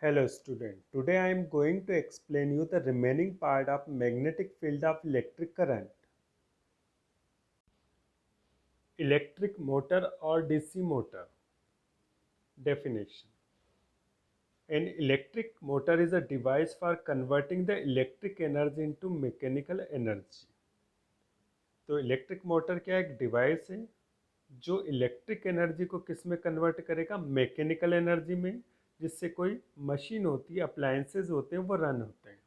Hello student, today I am going to explain you the remaining part of magnetic field of electric current. Electric motor or DC motor. Definition. An electric motor is a device for converting the electric energy into mechanical energy. तो electric motor क्या एक device है जो electric energy को किस में convert करेगा, mechanical energy में, जिससे कोई मशीन होती है, अप्लायंसेज होते हैं, वो रन होते हैं।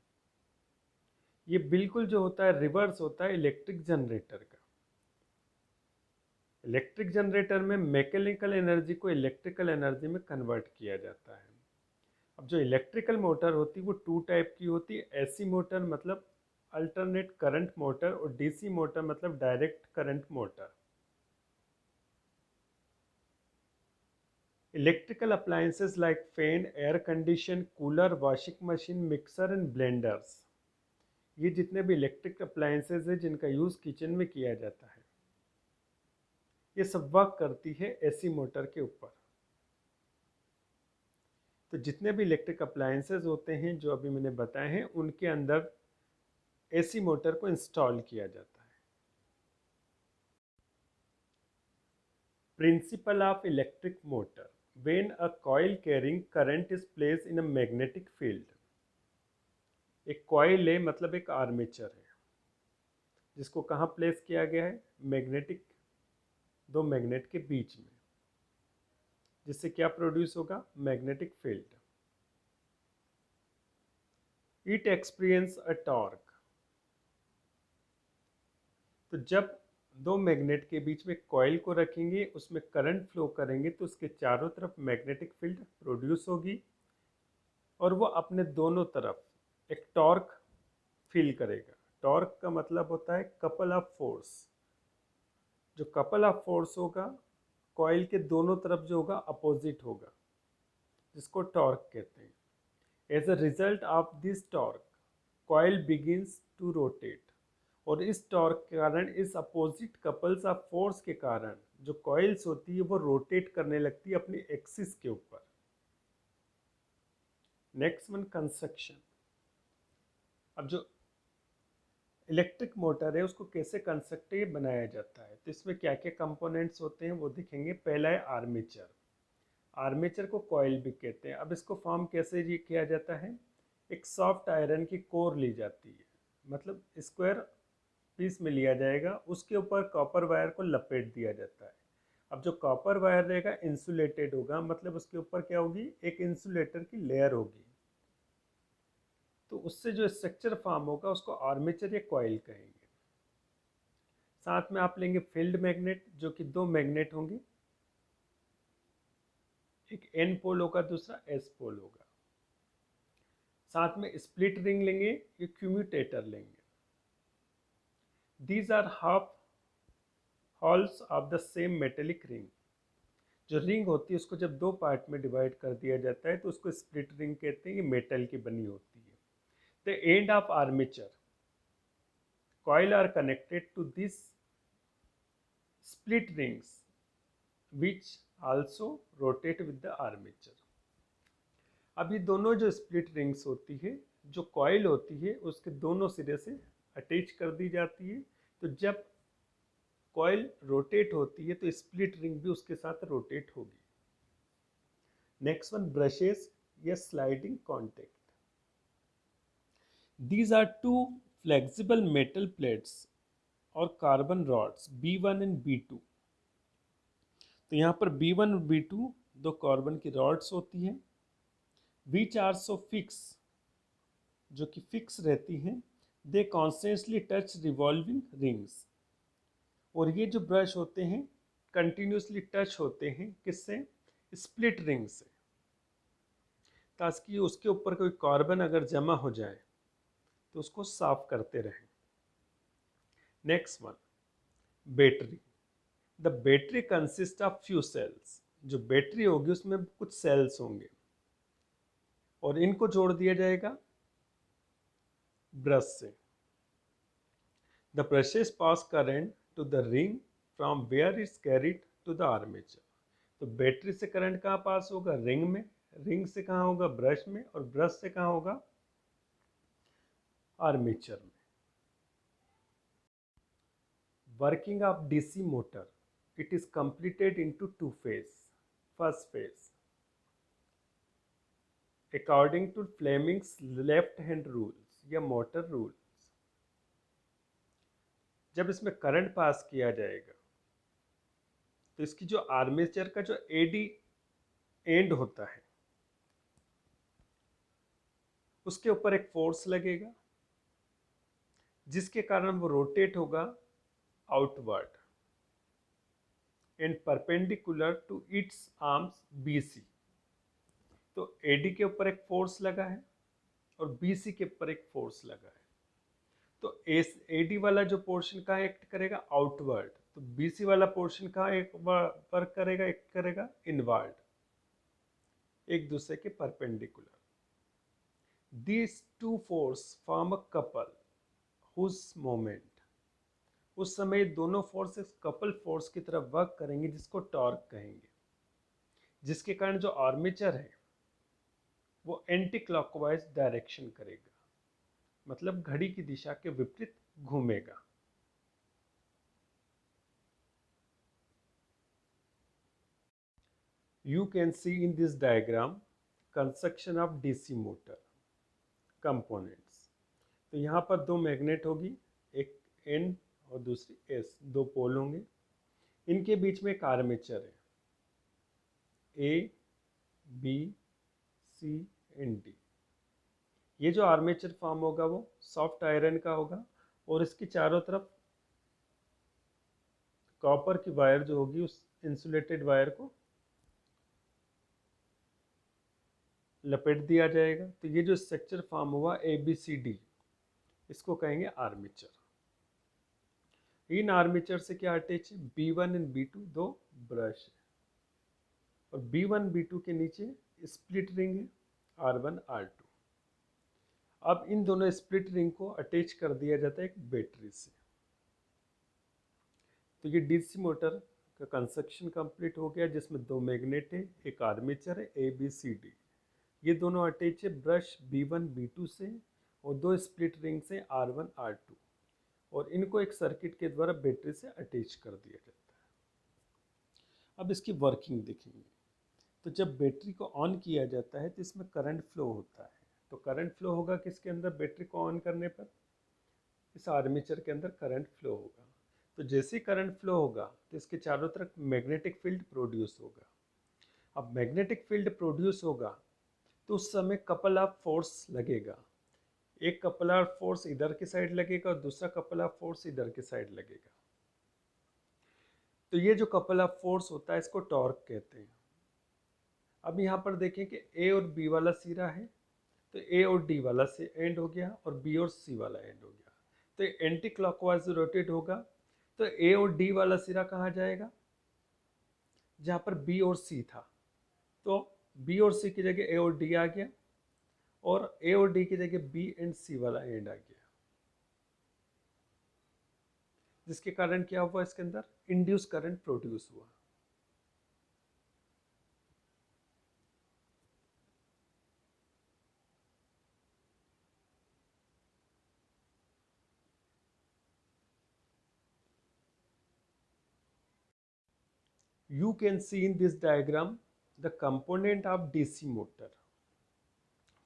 ये बिल्कुल जो होता है रिवर्स होता है इलेक्ट्रिक जनरेटर का। इलेक्ट्रिक जनरेटर में मैकेनिकल एनर्जी को इलेक्ट्रिकल एनर्जी में कन्वर्ट किया जाता है। अब जो इलेक्ट्रिकल मोटर होती है वो टू टाइप की होती है, एसी मोटर मतलब अल्टरनेट करंट मोटर और डीसी मोटर मतलब direct current motor. Electrical appliances like fan, air condition, cooler, washing machine, mixer and blenders, ये जितने भी इलेक्ट्रिक अप्लायंसेस हैं जिनका यूज़ किचन में किया जाता है, ये सब वर्क करती है एसी मोटर के ऊपर। तो जितने भी इलेक्ट्रिक अप्लायंसेस होते हैं जो अभी मैंने बताए हैं उनके अंदर एसी मोटर को इंस्टॉल किया जाता है। Principle of electric motor. When a coil carrying current is placed in a magnetic field. एक कॉइल है मतलब एक आर्मेचर है जिसको कहाँ प्लेस किया गया है, मैग्नेटिक, दो मैग्नेट के बीच में, जिससे क्या प्रोड्यूस होगा, magnetic field. It experience a torque. तो जब दो मैग्नेट के बीच में कॉइल को रखेंगे, उसमें करंट फ्लो करेंगे तो उसके चारों तरफ मैग्नेटिक फील्ड प्रोड्यूस होगी और वो अपने दोनों तरफ एक टॉर्क फील करेगा। टॉर्क का मतलब होता है कपल ऑफ फोर्स। जो कपल ऑफ फोर्स होगा कॉइल के दोनों तरफ जो होगा अपोजिट होगा, जिसको टॉर्क कहते हैं। As a result of this torque coil begins to rotate. और इस टॉर्क के कारण, इस अपोजिट कपल्स ऑफ फोर्स के कारण जो कॉइल्स होती है वो रोटेट करने लगती है अपनी एक्सिस के ऊपर। Next one, construction. अब जो इलेक्ट्रिक मोटर है उसको कैसे कंस्ट्रक्टिव बनाया जाता है, तो इसमें क्या क्या कंपोनेंट्स होते हैं वो दिखेंगे। पहला है आर्मेचर। आर्मेचर को कॉइल भी कहते हैं। अब इसको फॉर्म कैसे ये किया जाता है, एक सॉफ्ट आयरन की कोर ली जाती है, मतलब स्क्वायर पीस में लिया जाएगा, उसके ऊपर कॉपर वायर को लपेट दिया जाता है। अब जो कॉपर वायर रहेगा इंसुलेटेड होगा, मतलब उसके ऊपर क्या होगी, एक इंसुलेटर की लेयर होगी। तो उससे जो स्ट्रक्चर फॉर्म होगा उसको आर्मेचर या कॉइल कहेंगे। साथ में आप लेंगे फील्ड मैग्नेट, जो कि दो मैग्नेट होंगे, एक एन पोल होगा, दूसरा एस पोल होगा। साथ में स्प्लिट रिंग लेंगे, ये क्यूम्यूटेटर लेंगे। These are half halves of the same metallic ring. जो रिंग होती है उसको जब दो पार्ट में डिवाइड कर दिया जाता है तो उसको स्प्लिट रिंग कहते हैं। ये मेटल की बनी होती है। The end of armature coil are connected to this split rings which also rotate with the armature। अब ये दोनों जो स्प्लिट रिंग्स होती है, जो कॉइल होती है उसके दोनों सिरे से अटैच कर दी जाती है। तो जब कॉइल रोटेट होती है तो स्प्लिट रिंग भी उसके साथ रोटेट होगी। नेक्स्ट वन, ब्रशेस या sliding contact. These are two flexible metal plates और carbon rods B1 and B2। तो यहाँ पर B1 और B2 दो कार्बन की रॉड्स होती हैं, विच आर सो फिक्स, जो कि फिक्स रहती हैं। दे कॉन्स्टेंटली टच रिवॉल्विंग रिंग्स। और ये जो ब्रश होते हैं कंटिन्यूसली टच होते हैं किससे, स्प्लिट रिंग से, ताकि उसके ऊपर कोई कार्बन अगर जमा हो जाए तो उसको साफ करते रहें। Next one, battery. The battery consist of few cells. जो बैटरी होगी उसमें कुछ सेल्स होंगे और इनको जोड़ दिया जाएगा ब्रश से। The brushes pass current to the ring from where is carried to the armature. तो बैटरी से करंट कहाँ पास होगा, रिंग में। रिंग से कहाँ होगा, ब्रश में, और ब्रश से कहाँ होगा, आर्मेचर में। Working of DC motor, it is completed into two phase. First phase, according to Fleming's left hand rules या मोटर रूल्स, जब इसमें करंट पास किया जाएगा तो इसकी जो आर्मेचर का जो एडी एंड होता है उसके ऊपर एक फोर्स लगेगा जिसके कारण वो रोटेट होगा outward and perpendicular to its arms BC। तो एडी के ऊपर एक फोर्स लगा है और BC के ऊपर एक फोर्स लगा है। तो एडी वाला जो पोर्शन कहाँ एक्ट करेगा, आउटवर्ड। तो BC वाला पोर्शन कहाँ एक वर्क करेगा, एक्ट करेगा इनवर्ड, एक दूसरे के perpendicular. These two force form a couple whose moment, उस समय दोनों फोर्सेस कपल फोर्स की तरफ वर्क करेंगे जिसको टॉर्क कहेंगे, जिसके कारण जो आर्मेचर है वो एंटी क्लॉकवाइज डायरेक्शन करेगा, मतलब घड़ी की दिशा के विपरीत घूमेगा। You can see in this diagram construction of DC motor components। तो यहाँ पर दो मैग्नेट होगी, एक N और दूसरी S, दो पोल होंगे, इनके बीच में एक आर्मेचर है A, B, C and D। ये जो आर्मेचर फॉर्म होगा वो सॉफ्ट आयरन का होगा और इसकी चारों तरफ कॉपर की वायर जो होगी उस इंसुलेटेड वायर को लपेट दिया जाएगा। तो ये जो स्ट्रक्चर फॉर्म हुआ ABCD, इसको कहेंगे आर्मेचर। इन आर्मेचर से क्या अटैच है, B1 एंड B2 दो ब्रश है और B1 B2 के नीचे स्प्लिट रिंग है R1 R2। अब इन दोनों स्प्लिट रिंग को अटैच कर दिया जाता है एक बैटरी से। तो ये डीसी मोटर का कंस्ट्रक्शन कंप्लीट हो गया जिसमें दो मैग्नेट है, एक आर्मेचर है ABCD। ये दोनों अटैच है ब्रश B1 B2 से और दो स्प्लिट रिंग से R1 R2, और इनको एक सर्किट के द्वारा बैटरी से अटैच कर दिया जाता है। अब इसकी वर्किंग देखेंगे। तो जब बैटरी को ऑन किया जाता है तो इसमें करंट फ्लो होता है। तो करंट फ्लो होगा किसके अंदर, बैटरी को ऑन करने पर इस आर्मेचर के अंदर करंट फ्लो होगा। तो जैसे ही करंट फ्लो होगा तो इसके चारों तरफ मैग्नेटिक फील्ड प्रोड्यूस होगा। अब मैग्नेटिक फील्ड प्रोड्यूस होगा तो उस समय कपल ऑफ फोर्स लगेगा। एक कपल ऑफ फोर्स इधर की साइड लगेगा और दूसरा कपल ऑफ फोर्स इधर की साइड लगेगा। तो ये जो कपल ऑफ फोर्स होता है इसको टॉर्क कहते हैं। अब यहाँ पर देखें कि A और B वाला सिरा है, तो A और D वाला से एंड हो गया और B और C वाला एंड हो गया। तो एंटी क्लॉकवाइज रोटेट होगा तो A और D वाला सिरा कहाँ जाएगा, जहाँ पर B और C था। तो B और C की जगह A और D आ गया और A और D की जगह B एंड C वाला एंड आ गया, जिसके कारण क्या हुआ, इसके अंदर इंड्यूस करंट प्रोड्यूस हुआ। You can see in this diagram the component of DC motor।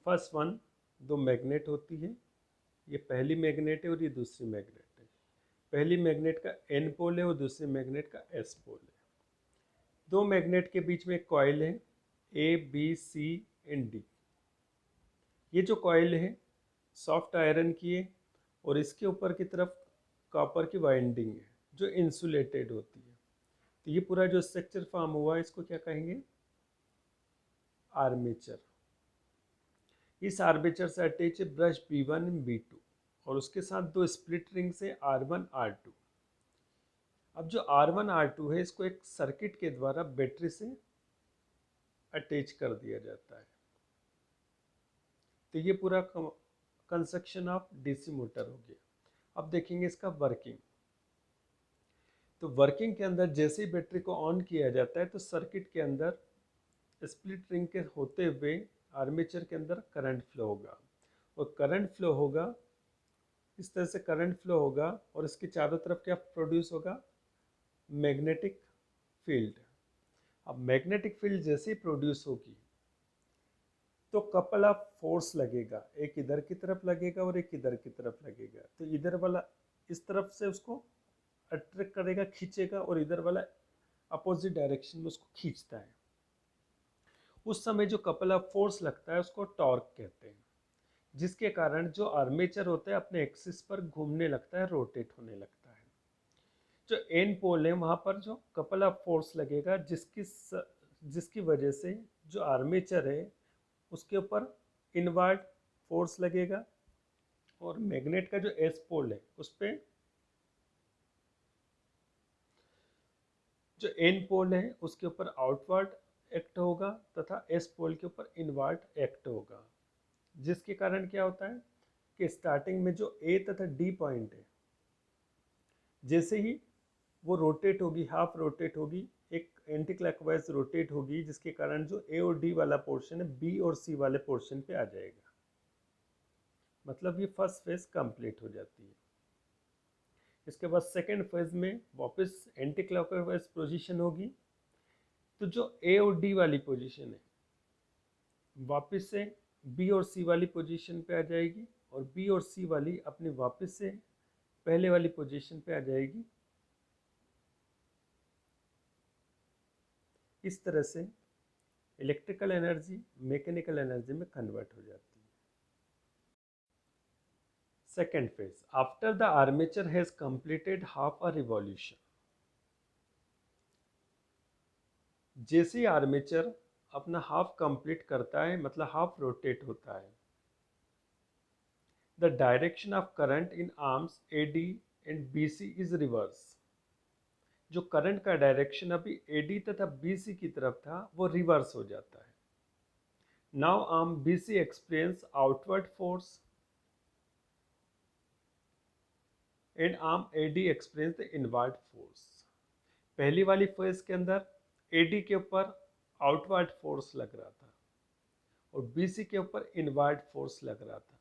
First one, दो मैग्नेट होती है, ये पहली मैग्नेट है और ये दूसरी मैग्नेट है। पहली मैग्नेट का N पोल है और दूसरी मैग्नेट का S पोल है। दो मैग्नेट के बीच में एक कॉइल है A, B, C and D। ये जो कॉइल है सॉफ्ट आयरन की है और इसके ऊपर की तरफ कॉपर की वाइंडिंग है जो इंसुलेटेड होती है। तो ये पूरा जो स्ट्रक्चर फॉर्म हुआ है इसको क्या कहेंगे, आर्मेचर। इस आर्मेचर से अटैच है ब्रश B1 एंड B2 और उसके साथ दो स्प्लिट रिंग से R1 R2। अब जो R1 R2 है इसको एक सर्किट के द्वारा बैटरी से अटैच कर दिया जाता है। तो ये पूरा कंस्ट्रक्शन ऑफ डीसी मोटर हो गया। अब देखेंगे इसका वर्किंग। तो वर्किंग के अंदर जैसे ही बैटरी को ऑन किया जाता है तो सर्किट के अंदर स्प्लिट रिंग के होते हुए आर्मेचर के अंदर करंट फ्लो होगा, और करंट फ्लो होगा इस तरह से, करंट फ्लो होगा और इसके चारों तरफ क्या प्रोड्यूस होगा, मैग्नेटिक फील्ड। अब मैग्नेटिक फील्ड जैसे ही प्रोड्यूस होगी तो कपल ऑफ फोर्स लगेगा, एक इधर की तरफ लगेगा और एक इधर की तरफ लगेगा। तो इधर वाला इस तरफ से उसको अट्रैक्ट करेगा, खींचेगा, और इधर वाला अपोजिट डायरेक्शन में उसको खींचता है। उस समय जो कपल ऑफ फोर्स लगता है उसको टॉर्क कहते हैं, जिसके कारण जो आर्मेचर होता है अपने एक्सिस पर घूमने लगता है, रोटेट होने लगता है। जो एन पोल है वहां पर जो कपल ऑफ फोर्स लगेगा, जिसकी वजह से जो आर्मेचर है उसके ऊपर इनवर्ड फोर्स लगेगा, और मैग्नेट का जो एस पोल है उस पर जो एन पोल है उसके ऊपर आउटवर्ड एक्ट होगा तथा एस पोल के ऊपर इनवर्ड एक्ट होगा, जिसके कारण क्या होता है कि स्टार्टिंग में जो ए तथा डी पॉइंट है, जैसे ही वो रोटेट होगी, हाफ रोटेट होगी, एक एंटी क्लॉकवाइज रोटेट होगी, जिसके कारण जो ए और डी वाला पोर्शन है बी और सी वाले पोर्शन पे आ जाएगा। मतलब ये फर्स्ट फेज कंप्लीट हो जाती है। इसके बाद सेकेंड फेज में वापस एंटी क्लॉकवाइज पोजीशन होगी, तो जो ए और डी वाली पोजीशन है वापस से बी और सी वाली पोजीशन पे आ जाएगी, और बी और सी वाली अपनी वापस से पहले वाली पोजीशन पे आ जाएगी। इस तरह से इलेक्ट्रिकल एनर्जी मैकेनिकल एनर्जी में कन्वर्ट हो जाती है। Second phase, after the armature has completed half a revolution. जैसे ही आर्मेचर अपना हाफ कंप्लीट करता है, मतलब हाफ रोटेट होता है, the direction of current in arms AD and BC is reverse. जो करंट का डायरेक्शन अभी एडी तथा बीसी की तरफ था वो रिवर्स हो जाता है। Now arm BC experience outward force and arm AD experience the inward force. पहली वाली फेज के अंदर एडी के ऊपर आउटवर्ड फोर्स लग रहा था और बीसी के ऊपर इनवर्ड फोर्स लग रहा था,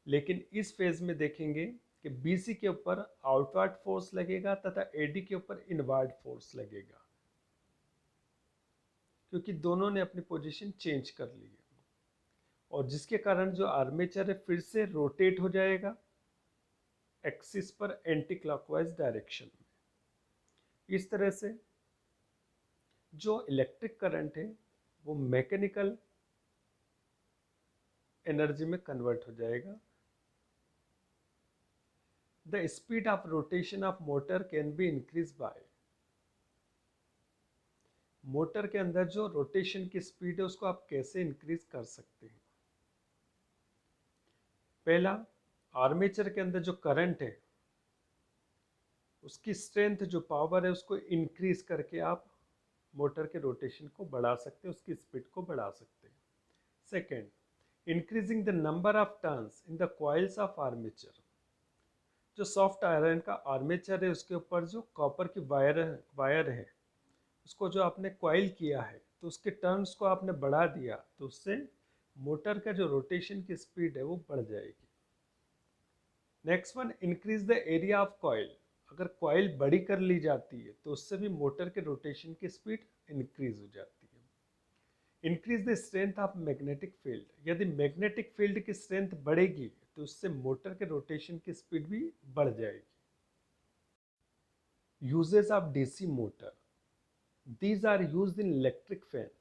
लेकिन इस फेज में देखेंगे कि बीसी के ऊपर आउटवर्ड फोर्स लगेगा तथा एडी के ऊपर इनवर्ड फोर्स लगेगा, क्योंकि दोनों ने अपनी पोजीशन चेंज कर ली है, और जिसके कारण जो आर्मेचर है फिर से रोटेट हो जाएगा एक्सिस पर एंटी क्लॉकवाइज डायरेक्शन में। इस तरह से जो इलेक्ट्रिक करंट है वो मैकेनिकल एनर्जी में कन्वर्ट हो जाएगा। The speed of rotation of motor can be increase by. Motor के अंदर जो रोटेशन की स्पीड है उसको आप कैसे इंक्रीज कर सकते हैं। पहला, आर्मेचर के अंदर जो करंट है उसकी स्ट्रेंथ, जो पावर है, उसको इंक्रीज करके आप मोटर के रोटेशन को बढ़ा सकते हैं, उसकी स्पीड को बढ़ा सकते हैं। Second, increasing the number of turns in the coils of armature. जो सॉफ्ट आयरन का आर्मेचर है उसके ऊपर जो कॉपर की वायर है उसको जो आपने कॉइल किया है तो उसके टर्न्स को आपने बढ़ा दिया, तो उससे मोटर का जो रोटेशन की स्पीड है वो बढ़ जाएगी। Next one, increase the area of coil. अगर कॉइल बड़ी कर ली जाती है तो उससे भी मोटर के रोटेशन की स्पीड इंक्रीज हो जाती है। Increase the strength of magnetic field. यदि मैग्नेटिक फील्ड की स्ट्रेंथ बढ़ेगी तो उससे मोटर के रोटेशन की स्पीड भी बढ़ जाएगी। Uses of DC motor, these are used in electric fans.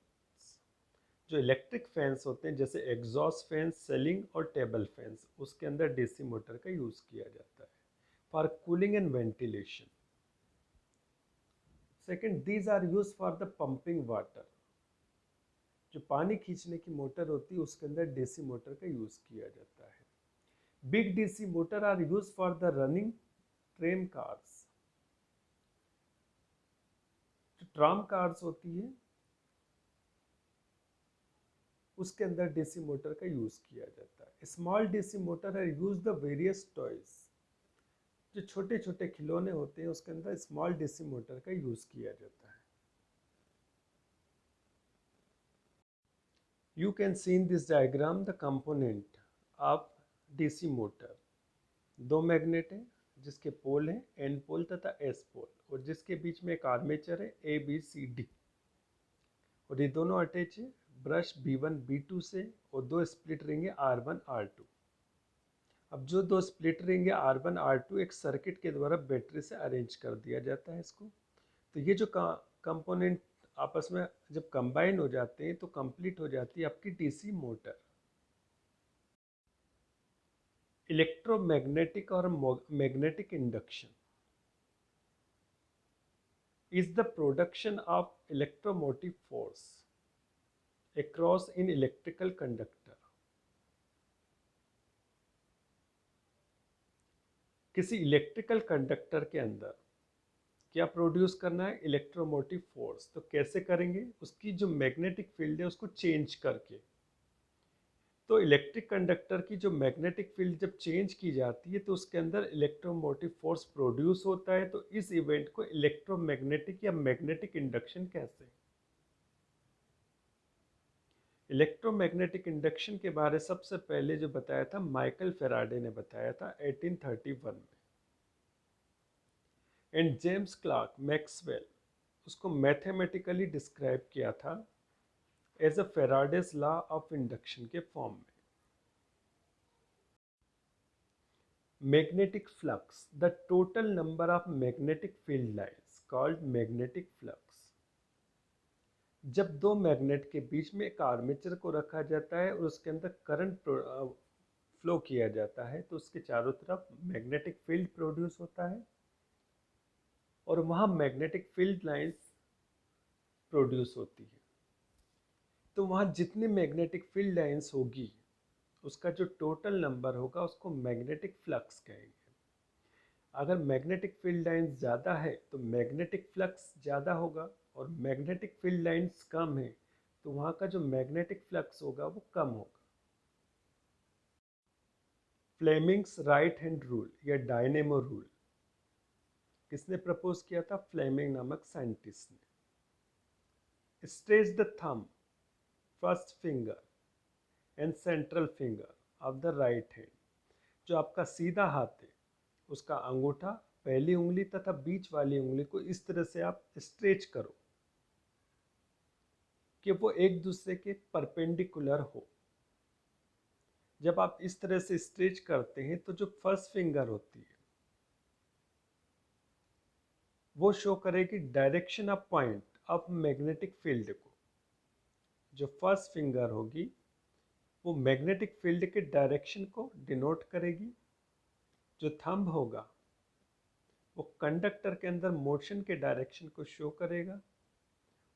जो इलेक्ट्रिक फैंस होते हैं जैसे एग्जॉस्ट फैंस, सीलिंग और टेबल फैंस, उसके अंदर डीसी मोटर का यूज किया जाता है for cooling and ventilation. Second, these are use for the pumping water. जो पानी खींचने की मोटर होती है उसके अंदर डीसी मोटर का यूज किया जाता है। Big DC motor are use for the running train cars. जो ट्राम कार्स होती है उसके अंदर डीसी मोटर का यूज किया जाता है। स्मॉल डीसी मोटर है यूज द वेरियस टॉयज। जो छोटे छोटे खिलौने होते हैं उसके अंदर स्मॉल डीसी मोटर का यूज किया जाता है। You can see in this diagram the component of DC motor. दो मैग्नेट हैं जिसके पोल हैं N पोल तथा S पोल, और जिसके बीच में एक आर्मेचर है ABCD, और ये दोनों अटैच है ब्रश B1 B2 से, और दो स्प्लिट रिंग है R1 R2। अब जो दो स्प्लिट रिंग है R1 R2 एक सर्किट के द्वारा बैटरी से अरेंज कर दिया जाता है इसको। तो ये जो कंपोनेंट आपस में जब कंबाइन हो जाते हैं तो कंप्लीट हो जाती है आपकी डीसी मोटर। इलेक्ट्रोमैग्नेटिक और magnetic induction is the production of electromotive force across in electrical conductor। किसी इलेक्ट्रिकल कंडक्टर के अंदर क्या प्रोड्यूस करना है? Electromotive force. तो कैसे करेंगे? उसकी जो मैग्नेटिक फील्ड है उसको चेंज करके। तो इलेक्ट्रिक कंडक्टर की जो मैग्नेटिक फील्ड जब चेंज की जाती है तो उसके अंदर इलेक्ट्रोमोटिव फोर्स प्रोड्यूस होता है। तो इस इवेंट को इलेक्ट्रोमैग्नेटिक या मैग्नेटिक इंडक्शन कहते हैं। इलेक्ट्रोमैग्नेटिक इंडक्शन के बारे सबसे पहले जो बताया था माइकल फेराडे ने बताया था 1831 में, एंड जेम्स क्लार्क मैक्सवेल उसको मैथमेटिकली डिस्क्राइब किया था as a Faraday's law of induction के फॉर्म में। Magnetic flux, the total number of magnetic field lines called magnetic flux. जब दो मैग्नेट के बीच में एक आर्मेचर को रखा जाता है और उसके अंदर करंट फ्लो किया जाता है तो उसके चारों तरफ मैग्नेटिक फील्ड प्रोड्यूस होता है, और वहाँ मैग्नेटिक फील्ड लाइंस प्रोड्यूस होती है। तो वहाँ जितनी मैग्नेटिक फील्ड लाइंस होगी उसका जो टोटल नंबर होगा उसको मैग्नेटिक फ्लक्स कहेंगे। अगर मैग्नेटिक फील्ड लाइंस ज़्यादा है तो मैग्नेटिक फ्लक्स ज़्यादा होगा, और मैग्नेटिक फील्ड लाइंस कम है तो वहाँ का जो मैग्नेटिक फ्लक्स होगा वो कम होगा। फ्लेमिंग्स राइट हैंड रूल या डायनेमो रूल किसने प्रपोज किया था? फ्लेमिंग नामक साइंटिस्ट ने। Stretch the thumb, first finger and central finger of the right hand. जो आपका सीधा हाथ है उसका अंगूठा, पहली उंगली तथा बीच वाली उंगली को इस तरह से आप स्ट्रेच करो कि वो एक दूसरे के परपेंडिकुलर हो। जब आप इस तरह से स्ट्रेच करते हैं तो जो फर्स्ट फिंगर होती है वो शो करेगी direction of point of magnetic field को। जो फर्स्ट फिंगर होगी वो मैग्नेटिक फील्ड के डायरेक्शन को डिनोट करेगी। जो थंब होगा वो कंडक्टर के अंदर मोशन के डायरेक्शन को शो करेगा,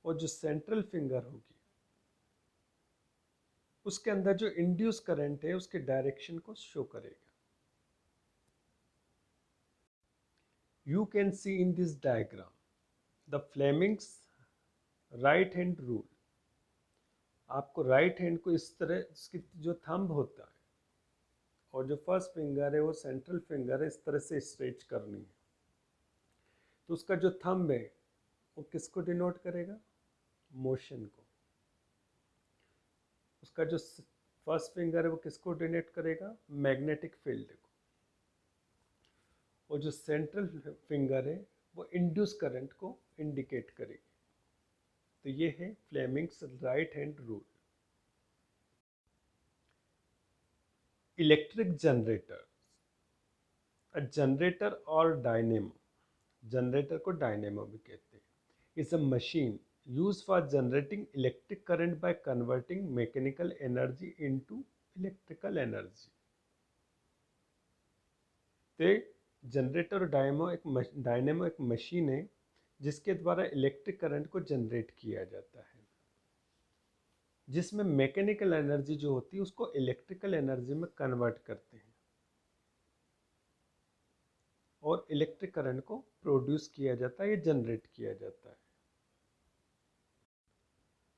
और जो सेंट्रल फिंगर होगी उसके अंदर जो इंड्यूस करंट है उसके डायरेक्शन को शो करेगा। You can see in this diagram the Fleming's right hand rule। आपको राइट हैंड को इस तरह, इसकी जो थंब होता है और जो फर्स्ट फिंगर है वो सेंट्रल फिंगर है, इस तरह से स्ट्रेच करनी है। तो उसका जो थंब है वो किसको डिनोट करेगा? मोशन को। उसका जो फर्स्ट फिंगर है वो किसको डिनोट करेगा? मैग्नेटिक फील्ड को। और जो सेंट्रल फिंगर है वो इंड्यूस करंट को इंडिकेट करेगी। तो ये है Fleming's right hand rule. Electric generator, generator और डायनेमो, जनरेटर को डायनेमो भी कहते हैं, is a machine use for generating electric current by converting mechanical energy into electrical energy. तो जनरेटर और डायनेमो एक मशीन है जिसके द्वारा इलेक्ट्रिक करंट को जनरेट किया जाता है, जिसमें मैकेनिकल एनर्जी जो होती है उसको इलेक्ट्रिकल एनर्जी में कन्वर्ट करते हैं और इलेक्ट्रिक करंट को प्रोड्यूस किया जाता है या जनरेट किया जाता है।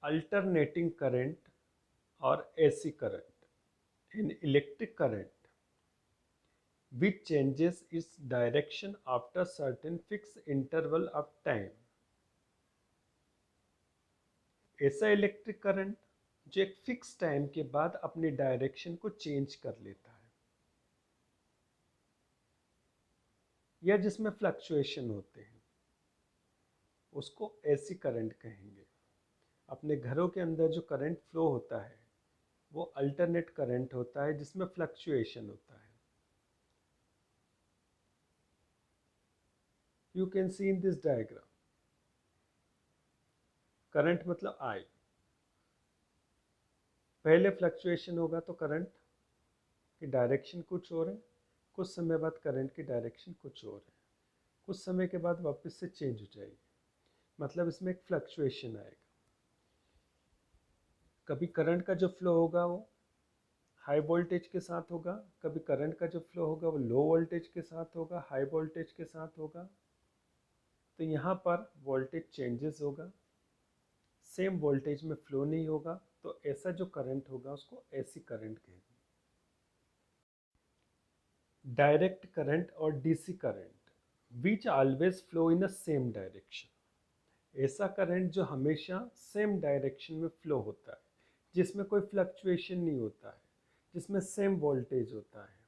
अल्टरनेटिंग करंट और AC current in electric current which changes its direction after certain fixed interval of time। ऐसा इलेक्ट्रिक करंट जो एक फिक्स टाइम के बाद अपनी डायरेक्शन को चेंज कर लेता है, या जिसमें फ्लक्चुएशन होते हैं, उसको एसी करंट कहेंगे। अपने घरों के अंदर जो करंट फ्लो होता है वो अल्टरनेट करंट होता है, जिसमें फ्लक्चुएशन होता है। You can see in this diagram, current मतलब आई, पहले फ्लक्चुएशन होगा तो करंट की डायरेक्शन कुछ और है, कुछ समय बाद करंट की डायरेक्शन कुछ और है, कुछ समय के बाद वापस से चेंज हो जाएगी, मतलब इसमें एक फ्लक्चुएशन आएगा। कभी करंट का जो फ्लो होगा वो हाई वोल्टेज के साथ होगा, कभी करंट का जो फ्लो होगा वो लो वोल्टेज के साथ होगा, हाई वोल्टेज के साथ होगा। तो यहाँ पर वोल्टेज चेंजेस होगा, सेम वोल्टेज में फ्लो नहीं होगा, तो ऐसा जो करंट होगा उसको एसी करंट कहेंगे। डायरेक्ट करंट और DC current which always flow in a same direction, ऐसा करंट जो हमेशा सेम डायरेक्शन में फ्लो होता है, जिसमें कोई फ्लक्चुएशन नहीं होता है, जिसमें सेम वोल्टेज होता है,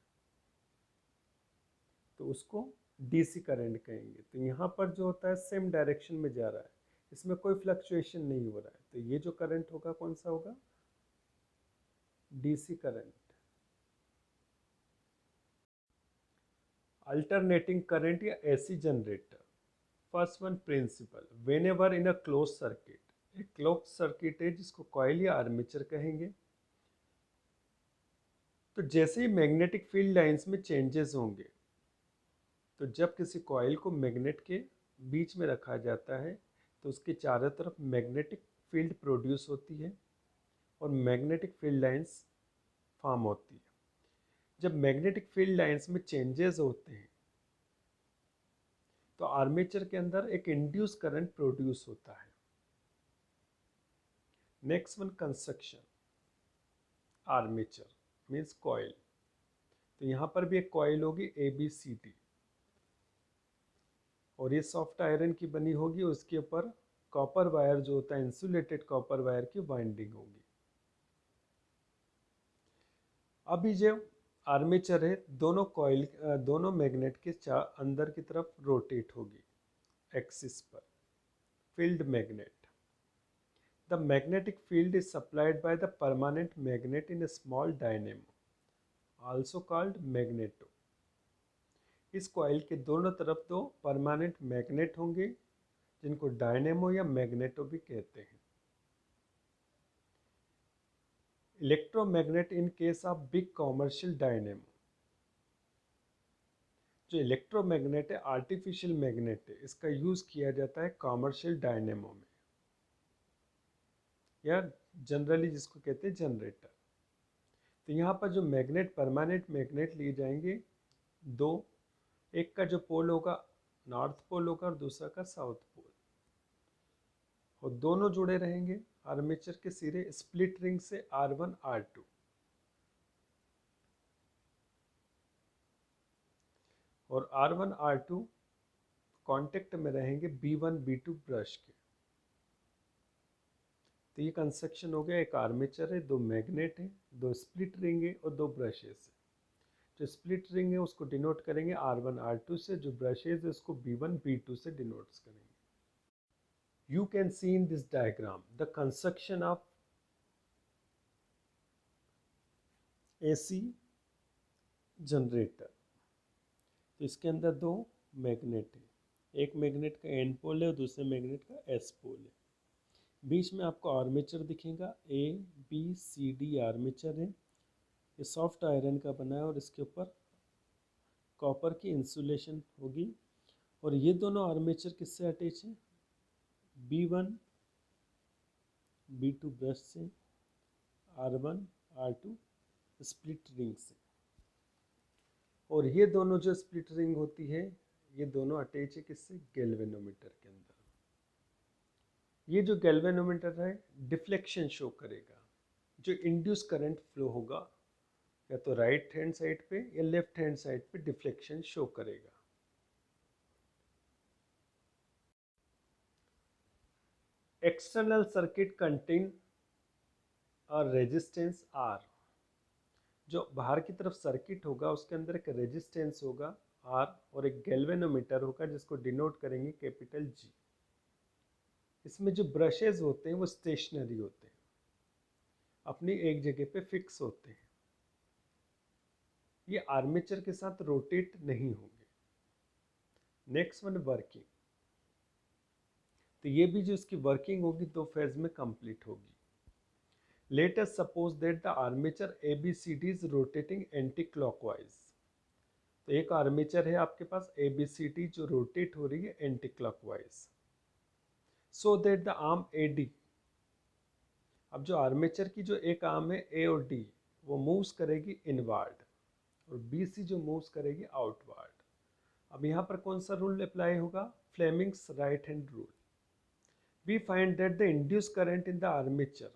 तो उसको डीसी करंट कहेंगे। तो यहाँ पर जो होता है सेम डायरेक्शन में जा रहा है, इसमें कोई फ्लक्चुएशन नहीं हो रहा है, तो ये जो करंट होगा कौन सा होगा, डीसी करंट। अल्टरनेटिंग करंट या AC generator. First one principle, when ever in a close circuit, एक क्लोज सर्किट है जिसको कॉइल या आर्मेचर कहेंगे। तो जैसे ही मैग्नेटिक फील्ड लाइंस में चेंजेस होंगे, तो जब किसी कॉइल को मैग्नेट के बीच में रखा जाता है तो उसके चारों तरफ मैग्नेटिक फील्ड प्रोड्यूस होती है और मैग्नेटिक फील्ड लाइंस फॉर्म होती है। जब मैग्नेटिक फील्ड लाइंस में चेंजेस होते हैं तो आर्मेचर के अंदर एक इंड्यूस करंट प्रोड्यूस होता है। Next one construction, armature means coil. तो यहाँ पर भी एक कॉइल होगी ABCD, और ये सॉफ्ट आयरन की बनी होगी, उसके ऊपर कॉपर वायर जो होता है इंसुलेटेड कॉपर वायर की वाइंडिंग होगी। अभी जो आर्मेचर है दोनों कॉइल दोनों मैग्नेट के अंदर की तरफ रोटेट होगी एक्सिस पर, field magnet. The magnetic field is supplied by the permanent magnet in a small dynamo, also called magneto। इस कॉइल के दोनों तरफ दो परमानेंट मैग्नेट होंगे जिनको डायनेमो या मैग्नेटो भी कहते हैं। Electromagnet in case of big commercial dynamo, जो इलेक्ट्रोमैग्नेट है आर्टिफिशियल मैग्नेट है, इसका यूज किया जाता है कॉमर्शियल डायनेमो में, या जनरली जिसको कहते हैं जनरेटर। तो यहाँ पर जो मैग्नेट परमानेंट मैग्नेट लिए जाएंगे दो, एक का जो पोल होगा नॉर्थ पोल होगा और दूसरा का साउथ पोल, और दोनों जुड़े रहेंगे आर्मेचर के सिरे स्प्लिट रिंग से R1 R2। और R1 R2 कांटेक्ट में रहेंगे B1 B2 ब्रश के। तो ये कंस्ट्रक्शन हो गया, एक आर्मेचर है, दो मैग्नेट है, दो स्प्लिट रिंग है और दो ब्रशेस है। जो स्प्लिट रिंग है उसको डिनोट करेंगे R1 R2 से, जो ब्रशेस है उसको B1 B2 से डिनोट करेंगे। You can see in this diagram the construction of AC generator. तो इसके अंदर दो मैग्नेट है, एक मैग्नेट का एन पोल है और दूसरे मैग्नेट का एस पोल है। बीच में आपको आर्मेचर दिखेगा, ABCD आर्मेचर है, ये सॉफ्ट आयरन का बना है और इसके ऊपर कॉपर की इंसुलेशन होगी। और ये दोनों आर्मेचर किससे अटैच है, B1 B2 ब्रश से, R1 R2 स्प्लिट रिंग से। और ये दोनों जो स्प्लिट रिंग होती है ये दोनों अटैच है किससे, गैल्वेनोमीटर के अंदर। ये जो गैल्वेनोमीटर है डिफ्लेक्शन शो करेगा, जो इंड्यूस करंट फ्लो होगा या तो राइट हैंड साइड पे या लेफ्ट हैंड साइड पे डिफ्लेक्शन शो करेगा। एक्सटर्नल सर्किट कंटेन और रेजिस्टेंस आर। जो बाहर की तरफ सर्किट होगा उसके अंदर एक रेजिस्टेंस होगा आर और एक गैल्वेनोमीटर होगा जिसको डिनोट करेंगे कैपिटल जी। इसमें जो ब्रशेज होते हैं वो स्टेशनरी होते हैं, अपनी एक जगह पे फिक्स होते हैं, ये आर्मेचर के साथ रोटेट नहीं होंगे। नेक्स्ट वन वर्किंग, तो ये भी जो इसकी वर्किंग होगी दो फेज में कंप्लीट होगी। Let us suppose that the armature ABCD is rotating anti-clockwise। तो एक आर्मेचर है आपके पास ABCD जो रोटेट हो रही है anti clockwise. So that the arm AD, अब जो आर्मेचर की जो एक आर्म है A और D वो मूव्स करेगी इनवर्ड और BC जो मूव्स करेगी आउटवर्ड। अब यहाँ पर कौन सा रूल अप्लाई होगा? Fleming's right hand rule. We find that the induce current in the armature,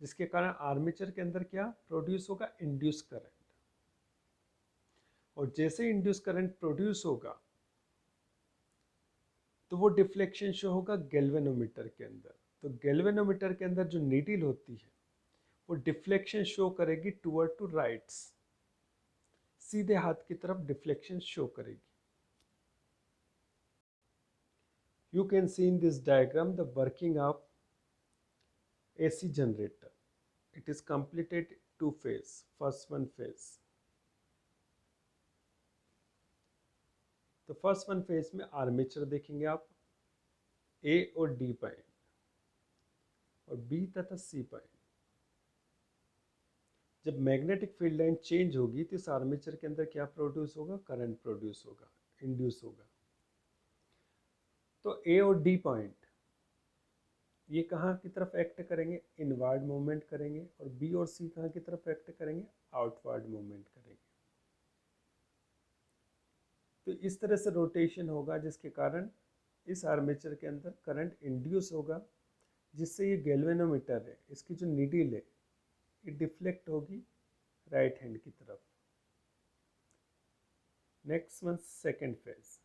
जिसके कारण आर्मेचर के अंदर क्या प्रोड्यूस होगा? Induce current. और जैसे इंड्यूस करंट प्रोड्यूस होगा तो वो डिफ्लेक्शन शो होगा गैल्वेनोमीटर के अंदर। तो गैल्वेनोमीटर के अंदर जो नीडल होती है वो डिफ्लेक्शन शो करेगी टूवर्ड टू राइट्स, सीधे हाथ की तरफ डिफ्लेक्शन शो करेगी। You can see in this diagram the working of AC generator. It is completed two phase. First one phase. तो फर्स्ट वन फेज में आर्मेचर देखेंगे आप A और D पॉइंट और B तथा C पॉइंट। जब magnetic field line change होगी तो इस आर्मेचर के अंदर क्या प्रोड्यूस होगा? करंट प्रोड्यूस होगा, इंड्यूस होगा। तो A और D पॉइंट ये कहाँ की तरफ एक्ट करेंगे? इनवर्ड मूवमेंट करेंगे। और B और C कहाँ की तरफ एक्ट करेंगे? आउटवर्ड मूवमेंट करेंगे। तो इस तरह से रोटेशन होगा जिसके कारण इस आर्मेचर के अंदर करंट इंड्यूस होगा, जिससे ये गैल्वेनोमीटर है इसकी जो नीडल है ये डिफ्लेक्ट होगी राइट हैंड की तरफ। Next one second phase.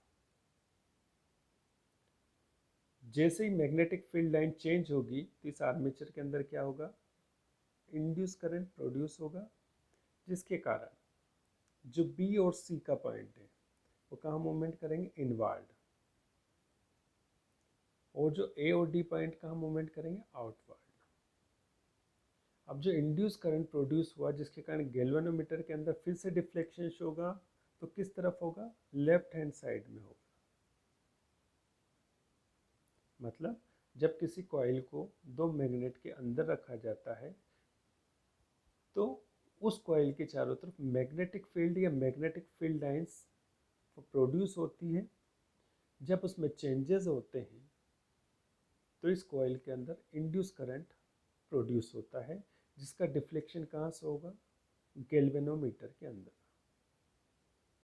जैसे ही मैग्नेटिक फील्ड लाइन चेंज होगी तो इस आर्मेचर के अंदर क्या होगा? इंड्यूस करंट प्रोड्यूस होगा, जिसके कारण जो B और C का पॉइंट है वो कहाँ मूवमेंट करेंगे? इनवर्ड। और जो A और D पॉइंट कहाँ मूवमेंट करेंगे? आउटवर्ड। अब जो इंड्यूस करंट प्रोड्यूस हुआ जिसके कारण गैल्वेनोमीटर के अंदर फिर से डिफ्लेक्शन होगा, तो किस तरफ होगा? लेफ्ट हैंड साइड में होगा। मतलब जब किसी कॉइल को दो मैग्नेट के अंदर रखा जाता है तो उस कॉइल के चारों तरफ मैग्नेटिक फील्ड या मैग्नेटिक फील्ड लाइंस प्रोड्यूस होती है। जब उसमें चेंजेस होते हैं तो इस कॉइल के अंदर इंड्यूस करंट प्रोड्यूस होता है, जिसका डिफ्लेक्शन कहाँ से होगा? गैल्वेनोमीटर के अंदर।